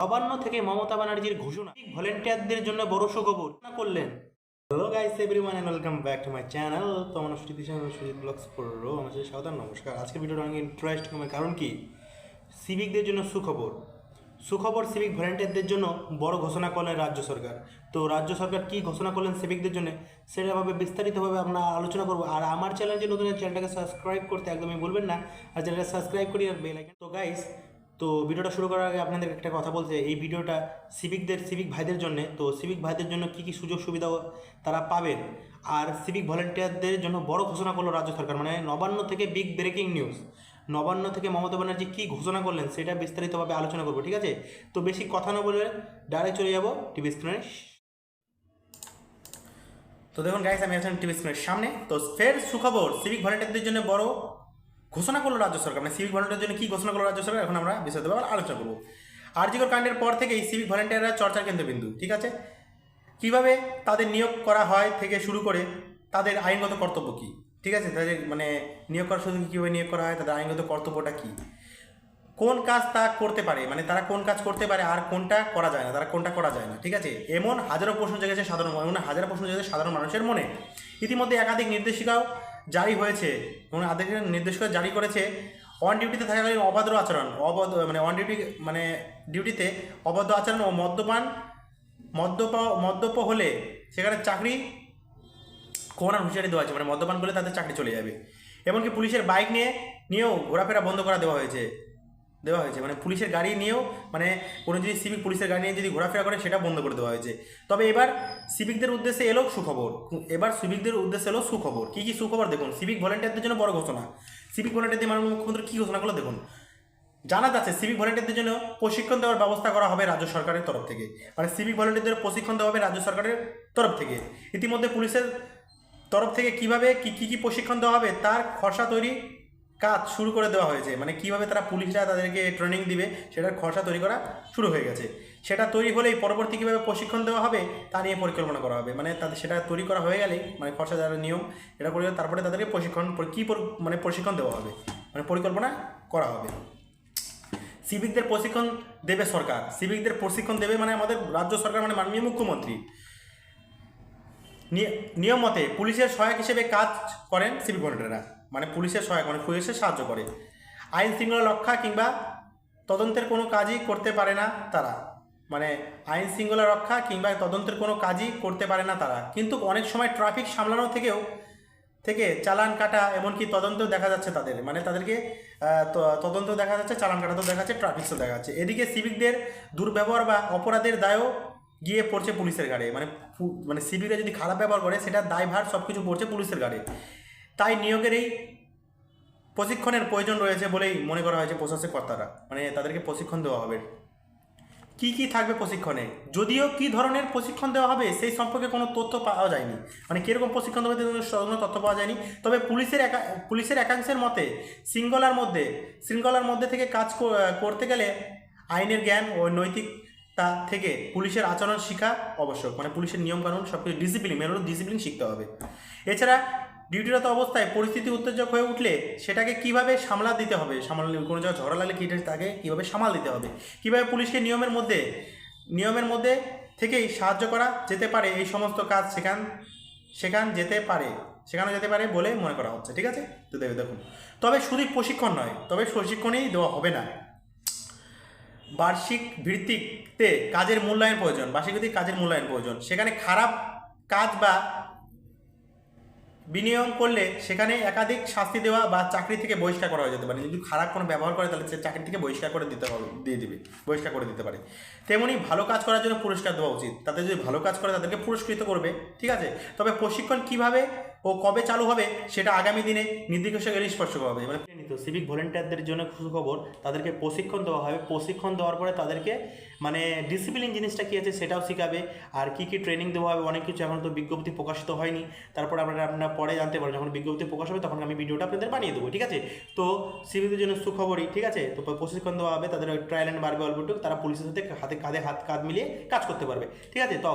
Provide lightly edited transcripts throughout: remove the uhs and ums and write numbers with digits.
নবান্ন থেকে মমতা ব্যানার্জির ঘোষণা ভলেন্টিয়ারদের জন্য বড় সুখবর করলেন। Hello guys everyone and welcome back to my channel. তো আমার সুজিত ব্লগস প্রো আমাদের সাধারণ নমস্কার। আজকের ভিডিওটা অনেক ইন্টারেস্টিং হবে, কারণ কি সিভিকদের জন্য সুখবর। সিভিক ভলেন্টিয়ারদের জন্য বড় ঘোষণা করলেন রাজ্য সরকার। তো রাজ্য সরকার কি ঘোষণা করলেন সিভিকদের জন্য সেটাভাবে বিস্তারিতভাবে আমরা আলোচনা করবো। আর আমার চ্যানেল যে নতুন চ্যানেলটাকে সাবস্ক্রাইব করতে একদমই ভুলবেন না, আর চ্যানেলটা সাবস্ক্রাইব করি আর বেল আইকন। তো গাইস, তো ভিডিওটা শুরু করার আগে আপনাদের একটা কথা বলতে, এই ভিডিওটা সিভিক ভাইদের জন্য। তো সিভিক ভাইদের জন্য কী কী সুযোগ সুবিধা তারা পাবেন, আর সিভিক ভলেন্টিয়ারদের জন্য বড় ঘোষণা করলো রাজ্য সরকার, মানে নবান্ন থেকে বিগ ব্রেকিং নিউজ। নবান্ন থেকে মমতা ব্যানার্জি কী ঘোষণা করলেন সেটা বিস্তারিতভাবে আলোচনা করবো, ঠিক আছে? তো বেশি কথা না বলে ডাইরেক্ট চলে যাবো টিভি স্ক্রিনে। তো দেখুন গাইস, আমি আছেন টিভি স্ক্রিনের সামনে। তো ফের সুখবর, সিভিক ভলেন্টিয়ারদের জন্য বড় ঘোষণা করলো রাজ্য সরকার। মানে সিভিক ভলেন্টিয়ারের জন্য কী ঘোষণা করলো রাজ্য সরকার, এখন আমরা বিস্তারিতভাবে আলোচনা করবো। আরজিকর কাণ্ডের পর থেকেই সিভিক ভলেন্টিয়াররা চর্চার কেন্দ্রবিন্দু, ঠিক আছে? কীভাবে তাদের নিয়োগ করা হয় থেকে শুরু করে তাদের আইনগত কর্তব্য কী, ঠিক আছে? তাদের মানে নিয়োগ করার শুধু কীভাবে নিয়োগ করা হয়, তাদের আইনগত কর্তব্যটা কী, কোন কাজ তা করতে পারে, মানে তারা কোন কাজ করতে পারে আর কোনটা করা যায় না, তারা কোনটা করা যায় না, ঠিক আছে? এমন হাজারো প্রশ্ন জেগেছে সাধারণ মানুষের মনে। ইতিমধ্যে একাধিক নির্দেশিকাও জারি হয়েছে এবং নির্দেশিকা জারি করেছে অন ডিউটিতে থাকাকালীন অবাধ্য আচরণ, ডিউটিতে অবাধ্য আচরণ ও মদ্যপ হলে সেখানে চাকরি খোয়ানোর হুঁশিয়ারি দেওয়া হয়েছে। মানে মদ্যপান করলে তাদের চাকরি চলে যাবে। এমনকি পুলিশের বাইক নিয়েও ঘোরাফেরা বন্ধ করা দেওয়া হয়েছে। মানে পুলিশের গাড়ি নিয়েও, মানে কোনো যদি সিভিক পুলিশের গাড়ি নিয়ে যদি ঘোরাফেরা করে সেটা বন্ধ করে দেওয়া হয়েছে। তবে এবার সিভিকদের উদ্দেশ্যে এলো সুখবর। কী কী সুখবর দেখুন। সিভিক ভলেন্টিয়ারদের জন্য বড় ঘোষণা। সিভিক ভলেন্টিয়ারদের মাননীয় মুখ্যমন্ত্রী কী ঘোষণা করলো দেখুন। জানা যাচ্ছে সিভিক ভলেন্টিয়ারদের জন্য প্রশিক্ষণ দেওয়ার ব্যবস্থা করা হবে রাজ্য সরকারের তরফ থেকে। মানে সিভিক ভলেন্টিয়ারদের প্রশিক্ষণ দেওয়া হবে রাজ্য সরকারের তরফ থেকে। ইতিমধ্যে পুলিশের তরফ থেকে কীভাবে কী প্রশিক্ষণ দেওয়া হবে তার খসড়া তৈরি কাজ শুরু করে দেওয়া হয়েছে। মানে কীভাবে পুলিশরা তাদেরকে ট্রেনিং দিবে সেটার খসড়া তৈরি করা শুরু হয়ে গেছে। সেটা তৈরি হলেই পরবর্তী কীভাবে প্রশিক্ষণ দেওয়া হবে তা নিয়ে পরিকল্পনা করা হবে। মানে তাদের সেটা তৈরি করা হয়ে গেলেই, মানে খসড়া যারা নিয়ম এটা করে তারপরে তাদেরকে প্রশিক্ষণ দেওয়া হবে, মানে পরিকল্পনা করা হবে। সিভিকদের প্রশিক্ষণ দেবে সরকার। সিভিকদের প্রশিক্ষণ দেবে মানে আমাদের রাজ্য সরকার, মানে মাননীয় মুখ্যমন্ত্রী। নিয়ম মতে পুলিশের সহায়ক হিসেবে কাজ করেন সিভিক ভলেন্টিয়াররা। মানে পুলিশের সহায়ক, মানে পুলিশের সাহায্য করে। আইন শৃঙ্খলা রক্ষা কিংবা তদন্তের কোনো কাজই করতে পারে না তারা। মানে আইন শৃঙ্খলা রক্ষা কিংবা তদন্তের কোনো কাজই করতে পারে না তারা। কিন্তু অনেক সময় ট্রাফিক সামলানো থেকে চালান কাটা, এমনকি তদন্তও দেখা যাচ্ছে তাদের। মানে তাদেরকে তদন্ত দেখা যাচ্ছে, চালান কাটাতেও দেখা যাচ্ছে, ট্রাফিকসও দেখা যাচ্ছে। এদিকে সিভিকদের দুর্ব্যবহার বা অপরাধের দায়ও গিয়ে পড়ছে পুলিশের ঘাড়ে। মানে সিভিকরা যদি খারাপ ব্যবহার করে সেটা দায়ভার সব কিছু পড়ছে পুলিশের ঘাড়ে। তাই নিয়োগের এই প্রশিক্ষণের প্রয়োজন রয়েছে বলেই মনে করা হয়েছে প্রশাসক কর্তারা। মানে তাদেরকে প্রশিক্ষণ দেওয়া হবে। কি থাকবে প্রশিক্ষণে, যদিও কি ধরনের প্রশিক্ষণ দেওয়া হবে সেই সম্পর্কে কোনো তথ্য পাওয়া যায়নি। মানে কীরকম প্রশিক্ষণ দেওয়া হবে কোনো তথ্য পাওয়া যায়নি। তবে পুলিশের একাংশের মতে শৃঙ্খলার মধ্যে থেকে কাজ করতে গেলে আইনের জ্ঞান ও নৈতিকতা থেকে পুলিশের আচরণ শেখা আবশ্যক। মানে পুলিশের নিয়মকানুন সব কিছু ডিসিপ্লিন শিখতে হবে। এছাড়া ডিউটিরত অবস্থায় পরিস্থিতি উত্তেজক হয়ে উঠলে সেটাকে কীভাবে সামলা দিতে হবে, কোনো জায়গায় ঝগড়া লাগলে তাকে কীভাবে সামাল দিতে হবে, কীভাবে পুলিশকে নিয়মের মধ্যে থেকেই সাহায্য করা যেতে পারে, এই সমস্ত কাজ শেখানো যেতে পারে বলে মনে করা হচ্ছে, ঠিক আছে? তো দেখুন, তবে শুধু প্রশিক্ষণ নয়, তবে প্রশিক্ষণেই দেওয়া হবে না। বার্ষিক ভিত্তিতে কাজের মূল্যায়ন প্রয়োজন। সেখানে খারাপ কাজ বা বিনিয়োগ করলে সেখানে একাধিক শাস্তি দেওয়া বা চাকরি থেকে বহিষ্কার করা হয়ে যেতে পারে। যদি খারাপ কোনো ব্যবহার করে তাহলে সে চাকরি থেকে বহিষ্কার করে দিতে পারে। তেমনি ভালো কাজ করার জন্য পুরস্কার দেওয়া উচিত। তাদের যদি ভালো কাজ করে তাদেরকে পুরস্কৃত করবে, ঠিক আছে? তবে প্রশিক্ষণ কীভাবে ও কবে চালু হবে সেটা আগামী দিনে নির্দিষ্ট স্পষ্ট হবে। মানে সিভিক ভলেন্টিয়ারদের জন্য সুখবর, তাদেরকে প্রশিক্ষণ দেওয়া হবে। প্রশিক্ষণ দেওয়ার পরে তাদেরকে মানে ডিসিপ্লিন জিনিসটা কী আছে সেটাও শেখাবে। আর কী ট্রেনিং দেওয়া হবে অনেক কিছু, এখন তো বিজ্ঞপ্তি প্রকাশিত হয়নি। তারপর আপনারা পরে জানতে পারেন, যখন বিজ্ঞপ্তি প্রকাশ হবে তখন আমি ভিডিওটা আপনাদের বানিয়ে দেবো, ঠিক আছে? তো সিভিকদের জন্য সুখবরই, ঠিক আছে? তো প্রশিক্ষণ দেওয়া হবে, তাদের ট্রায়াল অ্যান্ড বাড়বে অল্পটুকু, তারা পুলিশের সাথে কাঁধ মিলিয়ে কাজ করতে পারবে, ঠিক আছে? তো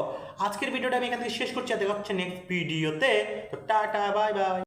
আজকের ভিডিওটা আমি এখান থেকে শেষ করছি। দেখা হচ্ছে নেক্সট ভিডিওতে। তো টাটা, বাই বাই।